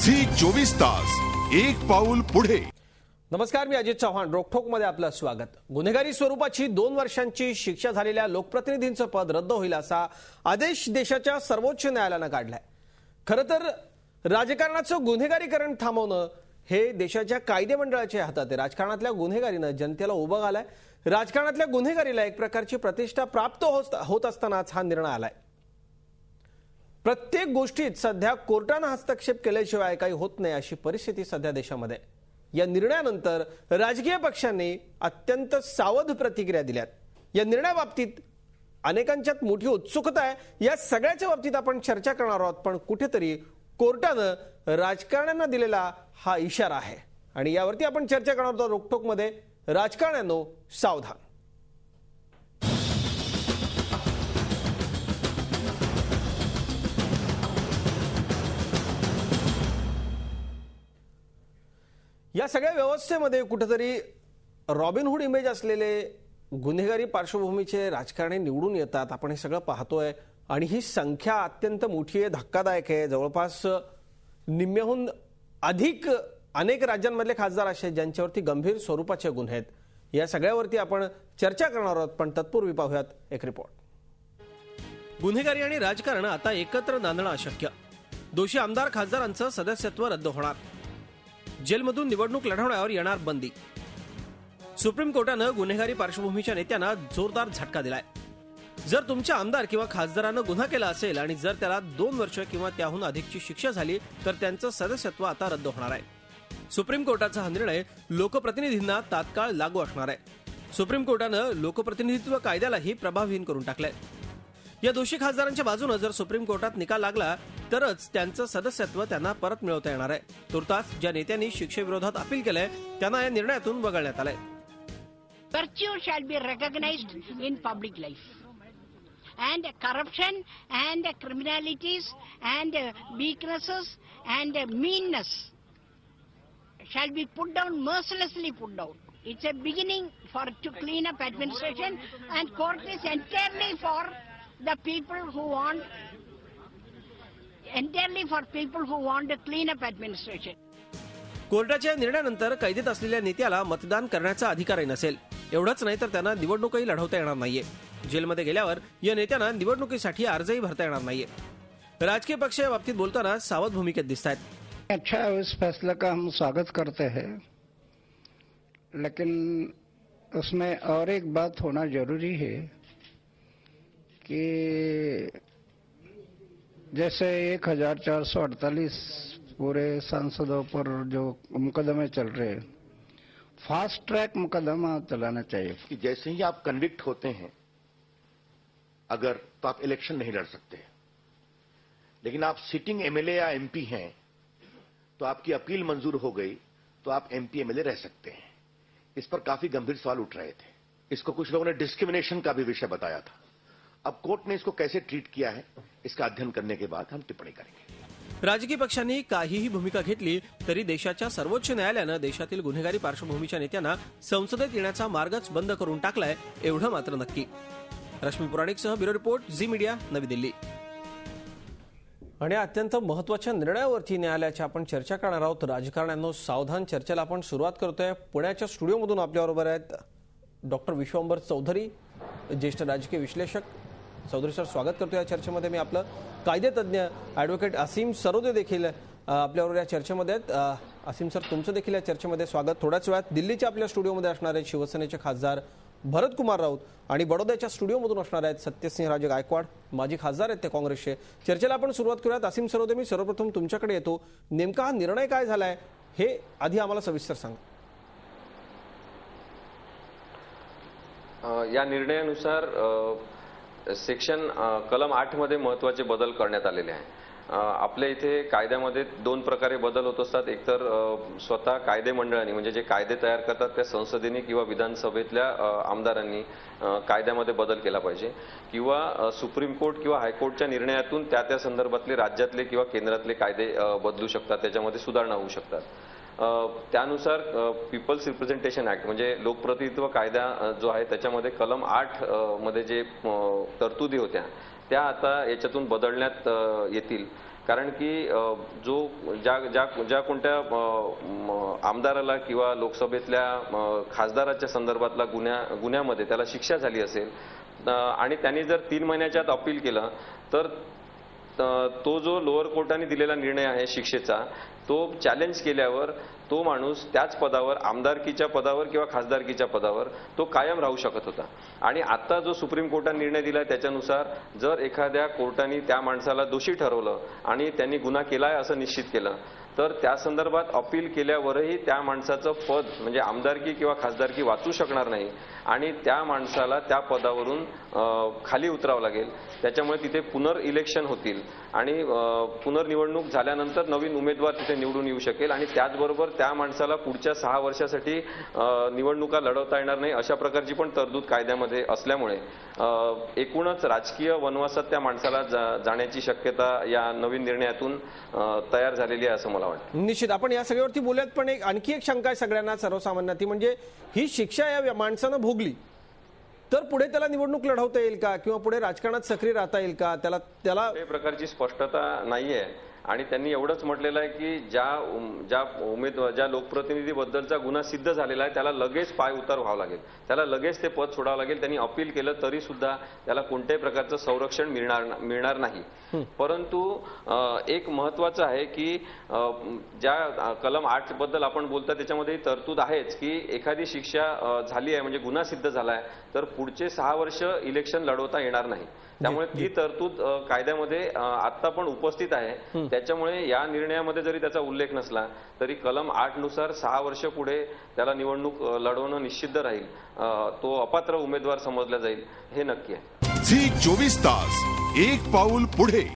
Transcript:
Zee 24 तास एक पाऊल पुढे। नमस्कार, मी अजित चव्हाण। रोखोकमध्ये आपलं स्वागत। गुन्हेगारी स्वरूपाची 2 वर्षांची शिक्षा झालेल्या लोकप्रतिनिधींचं पद रद्द होईल असा आदेश देशाच्या सर्वोच्च न्यायालयानं काढलाय। खरं तर राजकारणाचं गुन्हेगारीकरण थांबवणं हे देशाच्या कायदे मंडळाच्या हातात आहे। राजकारणातल्या गुन्हेगारीनं जनतेला उभं घालाय। राजकारणातल्या गुन्हेगारीला एक प्रकारची प्रतिष्ठा प्राप्त होत असतानाच हा निर्णय आलाय। प्रत्येक गोष्टीत सध्या कोर्टाने हस्तक्षेप केल्याशिवाय काही होत नाही अशी परिस्थिती सध्या देशामध्ये। या निर्णयानंतर राजकीय पक्षांनी अत्यंत सावध प्रतिक्रिया दिल्यात। या निर्णयाबाबतीत अनेकांच्यात मोठी उत्सुकता आहे। या सगळ्याच्या बाबतीत आपण चर्चा करणार आहोत, पण कुठेतरी कोर्टाने राजकारण्यांना दिलेला हा इशारा आहे आणि यावरती आपण चर्चा करणार आहोत। रोखोकमध्ये राजकारण्यांनो सावधान। या सगळ्या व्यवस्थेमध्ये कुठेतरी रॉबिनहुड इमेज असलेले गुन्हेगारी पार्श्वभूमीचे राजकारणी निवडून येतात। आपण हे सगळं पाहतोय आणि ही संख्या अत्यंत मोठी आहे, धक्कादायक आहे। जवळपास निम्म्याहून अधिक अनेक राज्यांमधले खासदार असे ज्यांच्यावरती गंभीर स्वरूपाचे गुन्हे आहेत। या सगळ्यावरती आपण चर्चा करणार आहोत, पण तत्पूर्वी पाहूयात एक रिपोर्ट। गुन्हेगारी आणि राजकारण आता एकत्र नांदणं अशक्य। दोषी आमदार खासदारांचं सदस्यत्व रद्द होणार। जेलमधून निवडणूक लढवण्यावर येणार बंदी। सुप्रीम कोर्टानं गुन्हेगारी पार्श्वभूमीच्या नेत्यांना जोरदार झटका दिलाय। जर तुमच्या आमदार किंवा खासदारानं गुन्हा केला असेल आणि जर त्याला 2 वर्ष किंवा त्याहून अधिकची शिक्षा झाली तर त्यांचं सदस्यत्व आता रद्द होणार आहे। सुप्रीम कोर्टाचा हा निर्णय लोकप्रतिनिधींना तात्काळ लागू असणार आहे। सुप्रीम कोर्टानं लोकप्रतिनिधित्व कायद्यालाही प्रभावहीन करून टाकलंय। या दोषी खासदारांच्या बाजूने जर सुप्रीम कोर्टात निकाल लागला तरच त्यांचं सदस्यत्व त्यांना परत मिळवता येणार आहे। तुर्तास ज्या नेत्यांनी शिक्षेविरोधात अपील केलंय त्यांना या निर्णयातून वगळण्यात आलंय। Virtue shall be recognized in public life, and corruption and criminalities and weaknesses and meanness shall be put down, mercilessly put down. It's a beginning to clean up administration, and court is entirely for the people who want to clean up administration. कोर्टाच्या निर्णयानंतर कैदेत असलेल्या नेत्याला मतदान करण्याचा अधिकारही नसेल। एवढंच नाही तर त्यांना निवडणूकही लढवता येणार नाहीये। जेलमध्ये गेल्यावर या नेत्यांना निवडणुकीसाठी अर्जही भरता येणार नाहीये। राजकीय पक्ष या बाबतीत बोलताना सावध भूमिकेत दिसतायत। अच्छा है, उस फैसले का हम स्वागत करते हैं, लेकिन उसमें और एक बात होना जरूरी है कि जैसे 1448 पूरे सांसदों पर जो मुकदमे चल रहे हैं, फास्ट ट्रैक मुकदमा चलाना चाहिए कि जैसे ही आप कन्विक्ट होते हैं अगर तो आप इलेक्शन नहीं लड़ सकते, लेकिन आप सिटिंग एमएलए या एमपी हैं तो आपकी अपील मंजूर हो गई तो आप एमपी एमएलए रह सकते हैं। इस पर काफी गंभीर सवाल उठ रहे थे। इसको कुछ लोगों ने डिस्क्रिमिनेशन का भी विषय बताया था। अब कोर्ट ने इसको कैसे ट्रीट किया है इसका अध्ययन करने के बाद हम टिप्पणी करेंगे। राजकीय पक्षांनी काहीही भूमिका घेतली तरी देशाच्या सर्वोच्च न्यायालयानं देशातील गुन्हेगारी पार्श्वभूमीच्या नेत्यांना संसदेत येण्याचा मार्गच बंद करून टाकलाय, एवढं मात्र नक्की। रश्मी पुराणिकसह ब्युरो रिपोर्ट, झी मीडिया, नवी दिल्ली। आणि अत्यंत महत्त्वाच्या निर्णयावरती न्यायालयाची आपण चर्चा करणार आहोत। राजकारण्यांनो सावधान चर्चेला आपण सुरुवात करतोय। पुण्याच्या स्टुडिओमधून आपल्याबरोबर आहेत डॉक्टर विश्वंभर चौधरी, ज्येष्ठ राजकीय विश्लेषक। चौधरी सर, स्वागत करतो या चर्चेमध्ये। मी आपलं कायदेतज्ञ ॲडव्होकेट असीम सरोदे देखील आपल्याबरोबर या चर्चेमध्ये आहेत। असीम सर, तुमचं देखील या चर्चेमध्ये स्वागत। थोड्याच वेळात दिल्लीच्या आपल्या स्टुडिओमध्ये असणार आहेत शिवसेनेचे खासदार भरत कुमार राऊत आणि बडोद्याच्या स्टुडिओमधून असणार आहेत सत्यसिंहराजे गायकवाड, माजी खासदार आहेत ते काँग्रेसचे। चर्चेला आपण सुरुवात करूयात। असीम सरोदे, मी सर्वप्रथम तुमच्याकडे येतो। नेमका हा निर्णय काय झालाय हे आधी आम्हाला सविस्तर सांगा। या निर्णयानुसार सेक्शन कलम 8 मध्ये महत्त्वाचे बदल करण्यात आलेले आहे। आपल्या इथे कायद्यामध्ये 2 प्रकारे बदल होत असतात। एकतर स्वतः कायदे मंडळांनी म्हणजे जे कायदे तयार करतात त्या संसदेने किंवा विधानसभेतल्या आमदारांनी कायद्यामध्ये बदल केला पाहिजे, किंवा सुप्रीम कोर्ट किंवा हायकोर्टच्या निर्णयातून त्या संदर्भातले राज्यातले किंवा केंद्रातले कायदे बदलू शकतात, त्याच्यामध्ये सुधारणा होऊ शकतात। त्यानुसार पीपल्स रिप्रेझेंटेशन ऍक्ट म्हणजे लोकप्रतिनिधित्व कायदा जो आहे त्याच्यामध्ये कलम 8 मध्ये जे तरतुदी होत्या त्या आता याच्यातून बदलण्यात येतील। कारण की ज्या कोणत्या आमदाराला किंवा लोकसभेतल्या खासदाराच्या संदर्भातला गुन्ह्यामध्ये त्याला शिक्षा झाली असेल आणि त्यांनी जर 3 महिन्याच्या आत अपील केलं तर तो जो लोअर कोर्टाने दिलेला निर्णय आहे शिक्षेचा तो चॅलेंज केल्यावर तो माणूस त्याच पदावर आमदारकीच्या पदावर किंवा खासदारकीच्या पदावर तो कायम राहू शकत होता. आणि आता जो सुप्रीम कोर्टाने निर्णय दिला त्याच्यानुसार जर एखाद्या कोर्टाने त्या माणसाला दोषी ठरवलं आणि त्यांनी गुन्हा केलाय असं निश्चित केलं तर त्या संदर्भात अपील केल्यावरही त्या माणसाचं पद म्हणजे आमदारकी किंवा खासदारकी वाचू शकणार नाही आणि त्या माणसाला त्या पदावरून खाली उतरावं लागेल. त्याच्यामुळे तिथे पुनर्इलेक्शन होतील आणि पुनर्निवडणूक झाल्यानंतर नवीन उमेदवार तिथे निवडून येऊ शकेल आणि त्याचबरोबर त्या माणसाला पुढच्या 6 वर्षासाठी निवडणुका लढवता येणार नाही अशा प्रकारची पण तरतूद कायद्यामध्ये असल्यामुळे एकूणच राजकीय वनवासात त्या माणसाला जाण्याची शक्यता या नवीन निर्णयातून तयार झालेली आहे असं मला वाटतं. निश्चित आपण या सगळ्यावरती बोलूयात, पण आणखी एक शंका आहे सगळ्यांना सर्वसामान्यांना, ती म्हणजे ही शिक्षा या माणसानं भोगली तर पुढे त्याला निवडणूक लढवता येईल का किंवा पुढे राजकारणात सक्रिय राहता येईल का? त्याला प्रकारची स्पष्टता नाहीये आणि त्यांनी एवढंच म्हटलेलं आहे की ज्या लोकप्रतिनिधीबद्दलचा गुन्हा सिद्ध झालेला आहे त्याला लगेच पाय उतार व्हावं लागेल, त्याला लगेच ते पद सोडावं लागेल. त्यांनी अपील केलं तरी सुद्धा त्याला कोणत्याही प्रकारचं संरक्षण मिळणार नाही. परंतु एक महत्वाचं आहे की ज्या कलम 8 बद्दल आपण बोलता त्याच्यामध्ये तरतूद आहेच की एखादी शिक्षा झाली आहे म्हणजे गुन्हा सिद्ध झालाय तर पुढचे 6 वर्ष इलेक्शन लढवता येणार नाही. त्यामुळे ती तरतूद कायद्यामध्ये आता पण उपस्थित आहे. त्याच्यामुळे या निर्णयामध्ये जरी त्याचा उल्लेख नसला तरी कलम 8 नुसार 6 वर्ष पुढे त्याला निवडणूक लढवणं निश्चित राहील, तो अपात्र उमेदवार समजला जाईल हे नक्की आहे. झी 24 तास एक पाऊल पुढे.